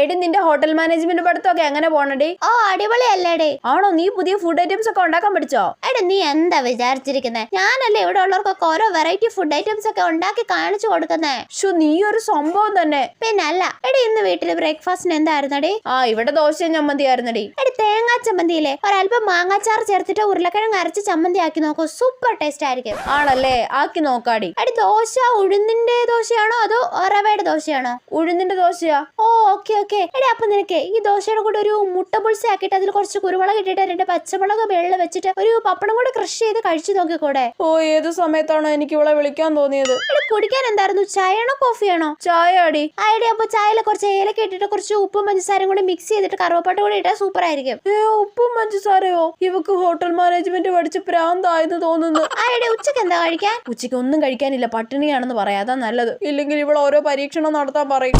എടി നിന്റെ hotel management പഠിത്തമൊക്കെ എങ്ങനെ പോണടി? ഓ അടിപൊളിയല്ലേടി. ആണോ? നീ പുതിയ ഫുഡ് ഐറ്റംസ് ഒക്കെ ഉണ്ടാക്കാൻ പഠിച്ചോ? എടി നീ എന്താ വിചാരിച്ചിരിക്കുന്നേ? ഞാനല്ലേ ഇവിടെ ഉള്ളവർക്കൊക്കെ ഓരോ വെറൈറ്റി ഫുഡ് ഐറ്റംസ് ഒക്കെ ഉണ്ടാക്കി കാണിച്ചു കൊടുക്കുന്നേ. നീ ഒരു സംഭവം തന്നെ. പിന്നല്ല. എടി ഇന്ന് വീട്ടില് ബ്രേക്ക്ഫാസ്റ്റിന് എന്തായിരുന്നടി? ഇവിടെ ദോശയും ചമ്മന്തി ആയിരുന്നടി. എടി തേങ്ങാ ചമ്മന്തിയില്ലേ ഒരല്പം മാങ്ങാച്ചാർ ചേർത്തിട്ട് ഉരുളക്കിഴങ്ങ് അരച്ച് ചമ്മന്തി ആക്കി നോക്കൂ, സൂപ്പർ ടേസ്റ്റ് ആയിരിക്കും. ആണല്ലേ? ആക്കി നോക്കാടി. എടി ദോശ ഉഴുന്നിന്റെ ദോശയാണോ അതോ റവയുടെ ദോശയാണോ? ഉഴുന്നിന്റെ ദോശയാ. ഓ ഓക്കെ ഓക്കെ. എടി അപ്പൊ നിനക്ക് ഈ ദോശയുടെ കൂടെ ഒരു മുട്ട പുൾസ ആക്കിയിട്ട് അതിൽ കുറച്ച് കുരുമുളക് ഇട്ടിട്ട് 2 പച്ചമുളക് വെള്ളം വെച്ചിട്ട് ഒരു പപ്പടം കൂടെ ക്രഷ് ചെയ്ത് കഴിച്ചു നോക്കിക്കൂടെ? ഏത് സമയത്താണോ എനിക്ക് ഇവളെ വിളിക്കാൻ തോന്നിയത്? കുടിക്കാൻ എന്തായിരുന്നു? ചായയാണോ കോഫിയാണോ? ചായ അടി. ഐഡിയ. അപ്പൊ ചായയിൽ കുറച്ച് ഏലക്ക ഇട്ടിട്ട് കുറച്ച് ഉപ്പും പഞ്ചസാരയും കൂടി മിക്സ് ചെയ്തിട്ട് കറുവപ്പട്ട കൂടി ഇട്ടാൽ സൂപ്പർ ആയിരിക്കും. ഉപ്പും പഞ്ചസാരയോ? ഇവക്ക് ഹോട്ടൽ മാനേജ്മെന്റ് പഠിച്ച് പ്രാന്തായെന്ന് തോന്നുന്നു. ഐഡിയ. ഉച്ചക്ക് എന്താ കഴിക്കാൻ? ഉച്ചയ്ക്ക് ഒന്നും കഴിക്കാനില്ല, പട്ടിണിയാണെന്ന് പറയാ, അതാ നല്ലത്. ഇല്ലെങ്കിൽ ഇവൾ ഓരോ പരീക്ഷണം നടത്താൻ പറയും.